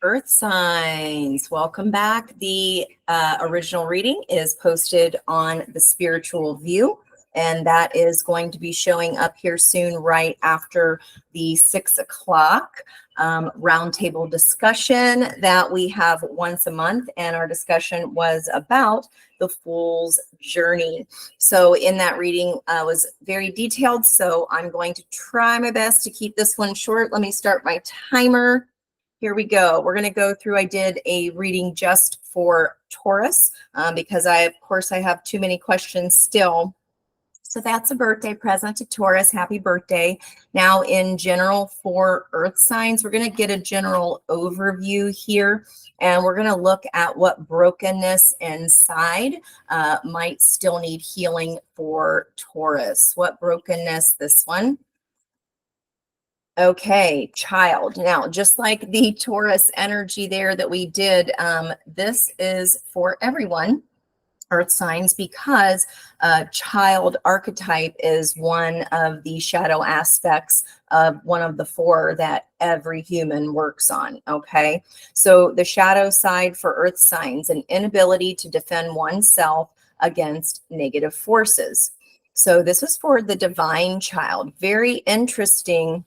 Earth signs, welcome back. The original reading is posted on the Spiritual View, and that is going to be showing up here soon, right after the 6 o'clock roundtable discussion that we have once a month. And our discussion was about the Fool's Journey. So in that reading was very detailed. So I'm going to try my best to keep this one short. Let me start my timer. Here we go. We're going to go through. I did a reading just for Taurus because of course, I have too many questions still. So that's a birthday present to Taurus. Happy birthday. Now, in general for Earth signs, we're going to get a general overview here, and we're going to look at what brokenness inside might still need healing for Taurus. What brokenness? This one. Okay, child. Now, just like the Taurus energy there that we did, this is for everyone, Earth signs, because child archetype is one of the shadow aspects of one of the 4 that every human works on. Okay, so the shadow side for Earth signs, an inability to defend oneself against negative forces. So this is for the divine child. Very interesting.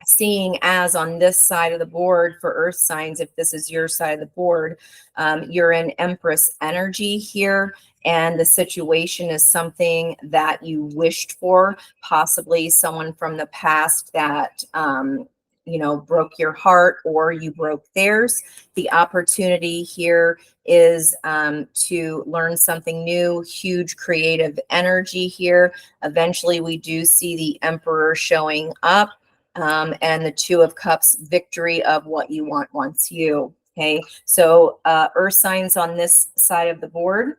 Seeing as on this side of the board for Earth signs, if this is your side of the board, you're in Empress energy here, and the situation is something that you wished for, possibly someone from the past that broke your heart or you broke theirs. The opportunity here is to learn something new, huge creative energy here. Eventually we do see the Emperor showing up. And the 2 of Cups, victory of what you want wants you. Okay, so Earth signs on this side of the board,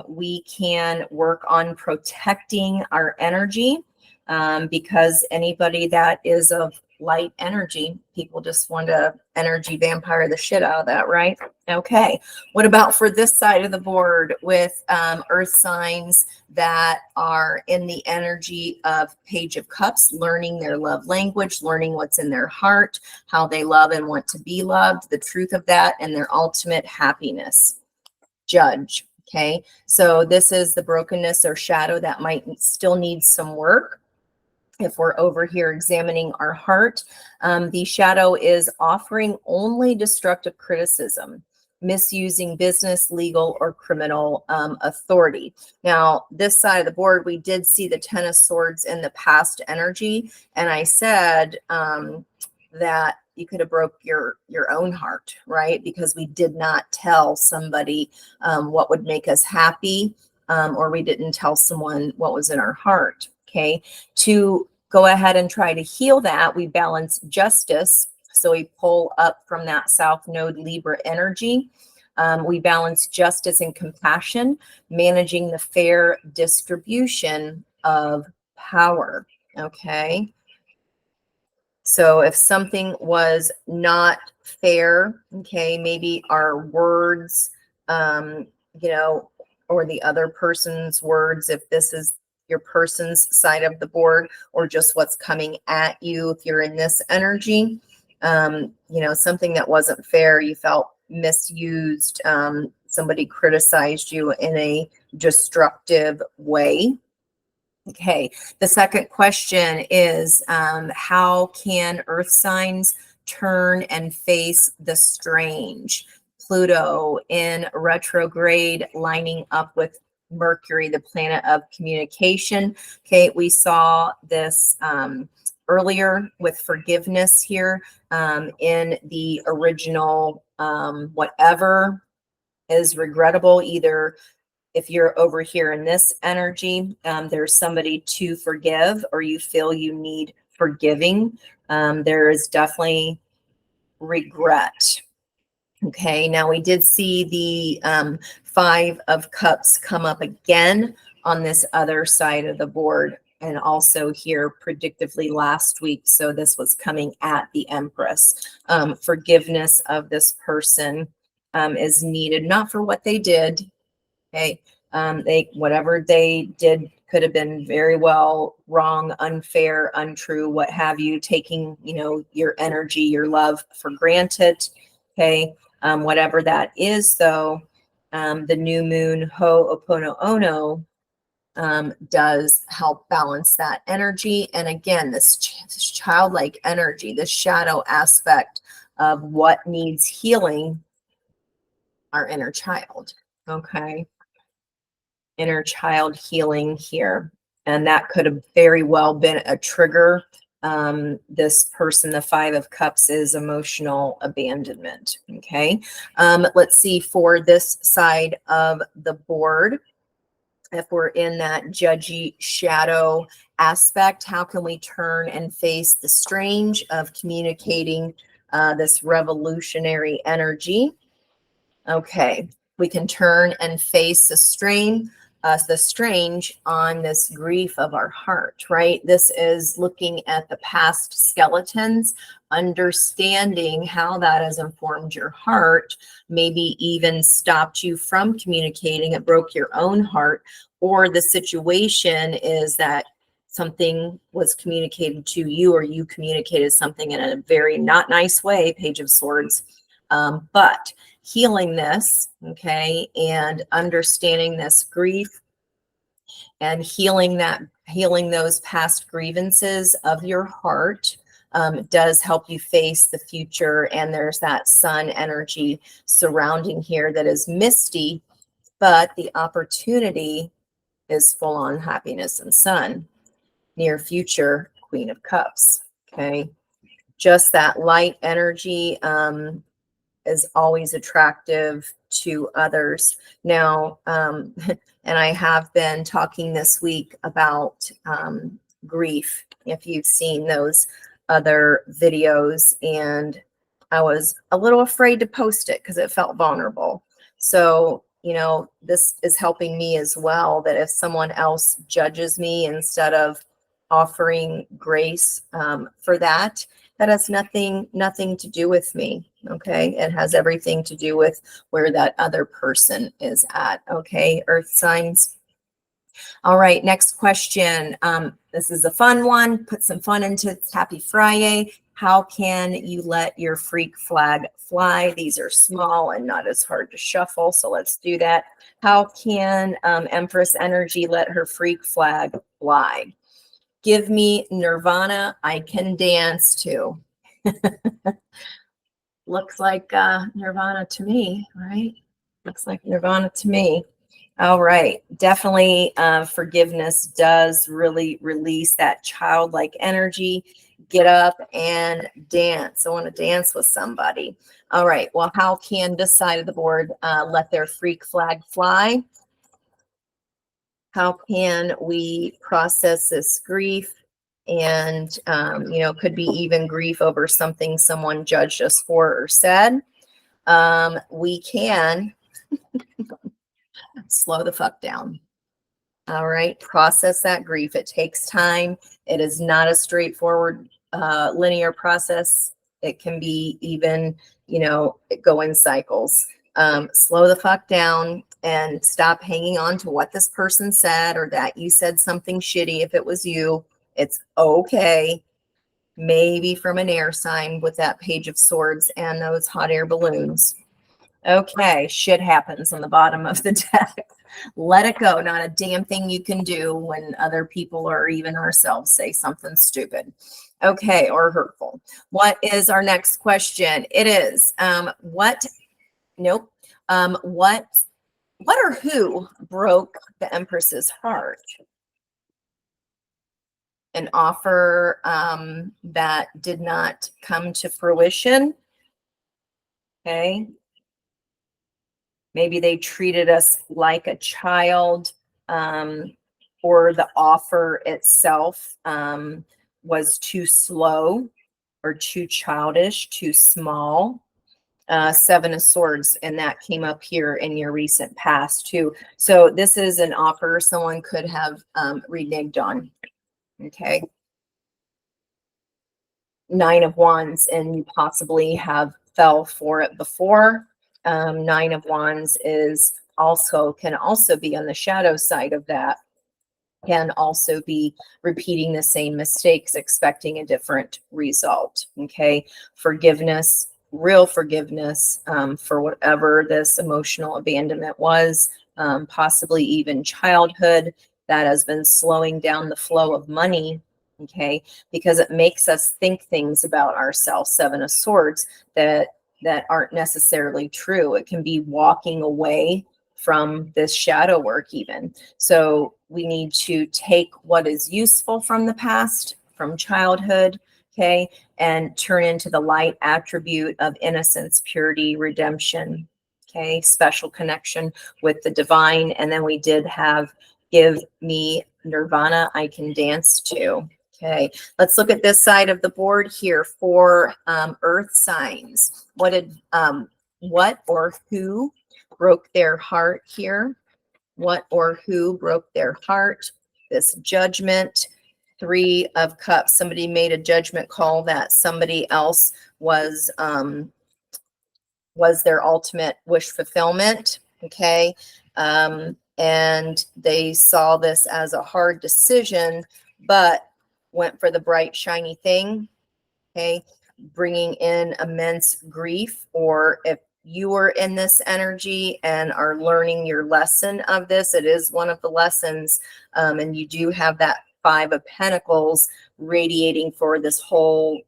we can work on protecting our energy because anybody that is of light energy, people just want to energy vampire the shit out of that, right? Okay, what about for this side of the board with Earth signs that are in the energy of Page of Cups, learning their love language, learning what's in their heart, how they love and want to be loved, the truth of that, and their ultimate happiness. Judge. Okay, so this is the brokenness or shadow that might still need some work. If we're over here examining our heart, the shadow is offering only destructive criticism, misusing business, legal, or criminal authority. Now, this side of the board, we did see the 10 of Swords in the past energy, and I said that you could have broke your own heart, right? Because we did not tell somebody what would make us happy, or we didn't tell someone what was in our heart. Okay, to go ahead and try to heal that, we balance justice. So we pull up from that South Node Libra energy. We balance justice and compassion, managing the fair distribution of power. Okay. So if something was not fair, okay, maybe our words, or the other person's words, if this is your person's side of the board, or just what's coming at you, if you're in this energy, something that wasn't fair, you felt misused, somebody criticized you in a destructive way. Okay, the second question is, how can Earth signs turn and face the strange? Pluto in retrograde, lining up with Mercury, the planet of communication. Okay, we saw this earlier with forgiveness here in the original, whatever is regrettable, either if you're over here in this energy, there's somebody to forgive, or you feel you need forgiving. There is definitely regret. Okay, now we did see the 5 of Cups come up again on this other side of the board, and also here predictively last week. So this was coming at the Empress. Forgiveness of this person is needed, not for what they did. Okay, whatever they did could have been very well wrong, unfair, untrue, what have you, taking your energy, your love for granted. Okay. Whatever that is, though, the new moon Ho'oponopono does help balance that energy. And again, this childlike energy, this shadow aspect of what needs healing, our inner child. Okay. Inner child healing here. And that could have very well been a trigger. This person, the Five of Cups, is emotional abandonment. Okay. Let's see for this side of the board. If we're in that judgy shadow aspect, how can we turn and face the strange of communicating this revolutionary energy? Okay, we can turn and face the strange on this grief of our heart, right? This is looking at the past skeletons, understanding how that has informed your heart, maybe even stopped you from communicating. It broke your own heart, or the situation is that something was communicated to you, or you communicated something in a very not nice way, Page of Swords. But healing this, okay, and understanding this grief and healing those past grievances of your heart does help you face the future. And there's that sun energy surrounding here that is misty, but the opportunity is full on happiness and sun. Near future, Queen of Cups. Okay, just that light energy is always attractive to others. Now, and I have been talking this week about grief. If you've seen those other videos, and I was a little afraid to post it because it felt vulnerable. So, this is helping me as well, that if someone else judges me, instead of offering grace for that, that has nothing to do with me. Okay. It has everything to do with where that other person is at. Okay. Earth signs. All right. Next question. This is a fun one. Put some fun into it. Happy Friday. How can you let your freak flag fly? These are small and not as hard to shuffle. So let's do that. How can Empress energy let her freak flag fly? Give me Nirvana. I can dance to. Looks like Nirvana to me, right? Looks like Nirvana to me. All right. Definitely forgiveness does really release that childlike energy. Get up and dance. I want to dance with somebody. All right. Well, how can this side of the board let their freak flag fly? How can we process this grief? And, could be even grief over something someone judged us for or said. We can slow the fuck down. All right. Process that grief. It takes time. It is not a straightforward, linear process. It can be even, go in cycles. Slow the fuck down and stop hanging on to what this person said, or that you said something shitty. If it was you, it's okay. Maybe from an air sign with that Page of Swords and those hot air balloons. Okay, shit happens on the bottom of the deck. Let it go. Not a damn thing you can do when other people or even ourselves say something stupid. Okay, or hurtful. What is our next question? It is what or who broke the Empress's heart? An offer that did not come to fruition. Okay. Maybe they treated us like a child, or the offer itself was too slow or too childish, too small. Seven of Swords, and that came up here in your recent past too. So this is an offer someone could have reneged on. Okay. Nine of Wands, and you possibly have fell for it before. Nine of Wands can also be on the shadow side of that, can also be repeating the same mistakes, expecting a different result. Okay. Forgiveness real forgiveness for whatever this emotional abandonment was, possibly even childhood that has been slowing down the flow of money. Okay, because it makes us think things about ourselves, Seven of Swords, that aren't necessarily true. It can be walking away from this shadow work even. So we need to take what is useful from the past, from childhood, okay, and turn into the light attribute of innocence, purity, redemption, okay, special connection with the divine. And then we did have give me nirvana I can dance to. Okay, let's look at this side of the board here for earth signs. What or who broke their heart here? What or who broke their heart? This judgment, 3 of Cups. Somebody made a judgment call that somebody else was their ultimate wish fulfillment. Okay, and they saw this as a hard decision, but went for the bright shiny thing. Okay, bringing in immense grief. Or if you are in this energy and are learning your lesson of this, it is one of the lessons, and you do have that 5 of Pentacles radiating for this whole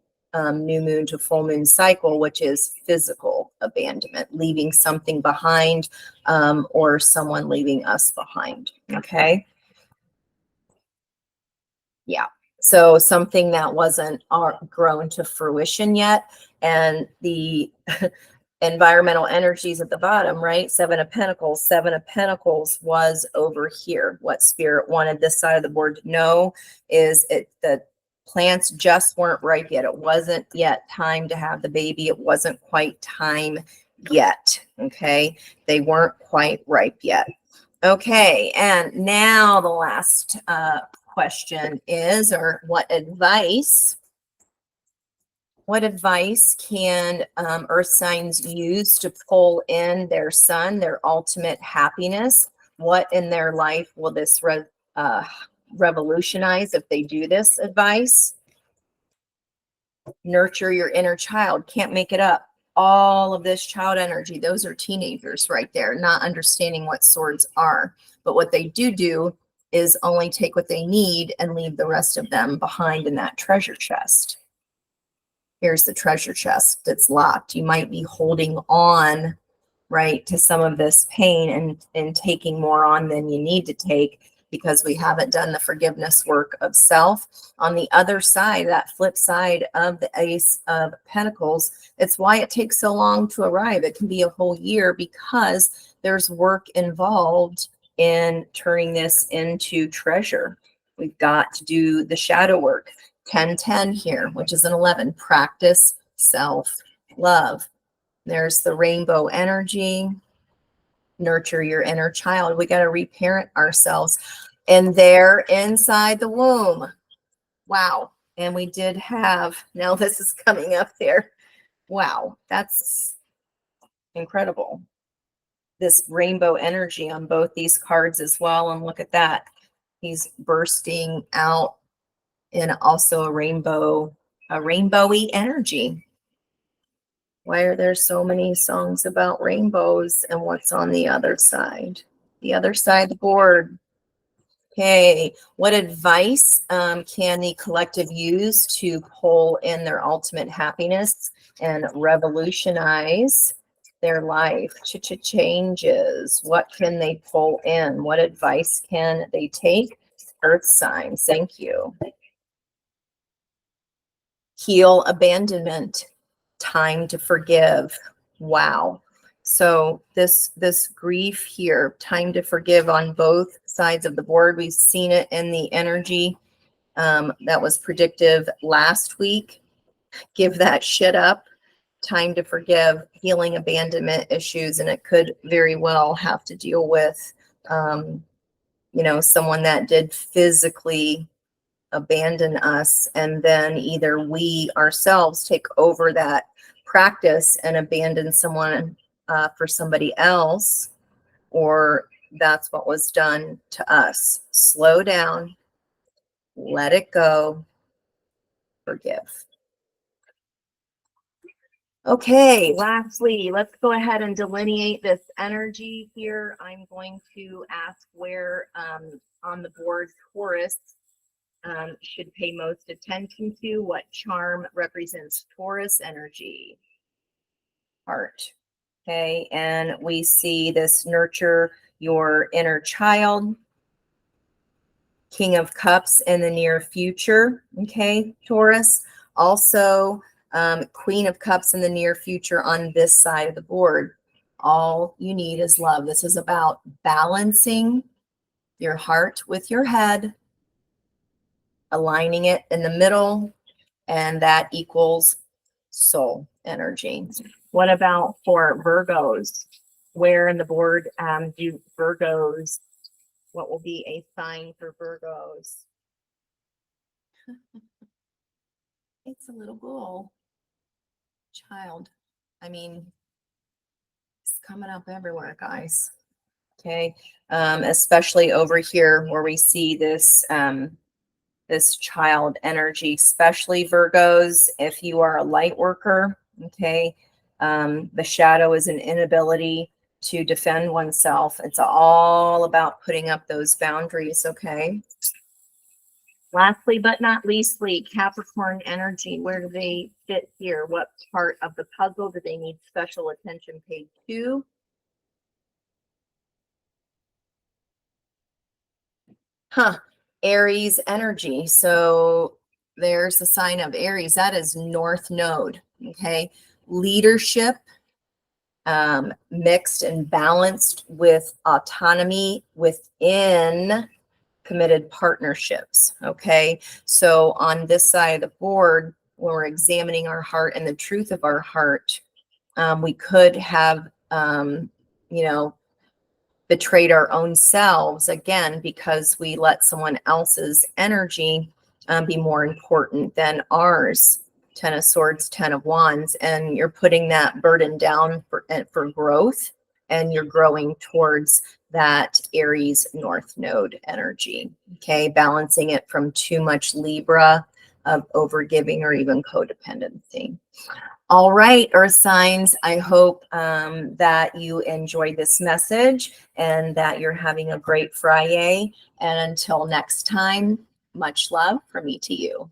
new moon to full moon cycle, which is physical abandonment, leaving something behind, or someone leaving us behind. Okay, yeah. So something that wasn't grown to fruition yet. And the environmental energies at the bottom, right? 7 of Pentacles. 7 of Pentacles was over here. What Spirit wanted this side of the board to know is the plants just weren't ripe yet. It wasn't yet time to have the baby. It wasn't quite time yet. Okay, they weren't quite ripe yet. Okay, and now the last question is, or what advice can earth signs use to pull in their sun, their ultimate happiness? What in their life will this revolutionize if they do this advice? Nurture your inner child. Can't make it up. All of this child energy, those are teenagers right there, not understanding what swords are. But what they do is only take what they need and leave the rest of them behind in that treasure chest. Here's the treasure chest that's locked. You might be holding on, right, to some of this pain and taking more on than you need to take, because we haven't done the forgiveness work of self. On the other side, that flip side of the Ace of Pentacles, it's why it takes so long to arrive. It can be a whole year because there's work involved in turning this into treasure. We've got to do the shadow work. 10-10 here, which is an 11. Practice self-love. There's the rainbow energy. Nurture your inner child. We got to reparent ourselves. And they're inside the womb. Wow. And we did have, now this is coming up there. Wow, that's incredible. This rainbow energy on both these cards as well. And look at that. He's bursting out in also a rainbowy energy. Why are there so many songs about rainbows, and what's on the other side? The other side of the board. Okay, what advice can the collective use to pull in their ultimate happiness and revolutionize their life? Changes. What can they pull in? What advice can they take? Earth signs. Thank you. Heal abandonment. Time to forgive. Wow. So this grief here, time to forgive on both sides of the board. We've seen it in the energy that was predictive last week. Give that shit up. Time to forgive. Healing abandonment issues, and it could very well have to deal with someone that did physically abandon us, and then either we ourselves take over that practice and abandon someone for somebody else, or that's what was done to us. Slow down, let it go, forgive. Okay, lastly, let's go ahead and delineate this energy here. I'm going to ask where on the board Taurus should pay most attention to. What charm represents Taurus energy? Heart. Okay, and we see this nurture your inner child, King of Cups in the near future. Okay, Taurus. Also, Queen of Cups in the near future on this side of the board. All you need is love. This is about balancing your heart with your head, aligning it in the middle, and that equals soul energy. What about for Virgos? Where in the board do Virgos, what will be a sign for Virgos? It's a little girl, child. I mean, it's coming up everywhere, guys. Okay, especially over here where we see this this child energy, especially Virgos. If you are a light worker, okay, the shadow is an inability to defend oneself. It's all about putting up those boundaries. Okay. Lastly, but not leastly, Capricorn energy. Where do they fit here? What part of the puzzle do they need special attention paid to? Aries energy. So there's the sign of Aries. That is North Node. Okay. Leadership, mixed and balanced with autonomy within committed partnerships. Okay. So on this side of the board, when we're examining our heart and the truth of our heart, we could have, you know, betrayed our own selves again because we let someone else's energy be more important than ours. 10 of Swords, 10 of Wands, and you're putting that burden down for growth, and you're growing towards that Aries North Node energy. Okay, balancing it from too much Libra of overgiving or even codependency. All right, Earth signs, I hope that you enjoyed this message and that you're having a great Friday. And until next time, much love from me to you.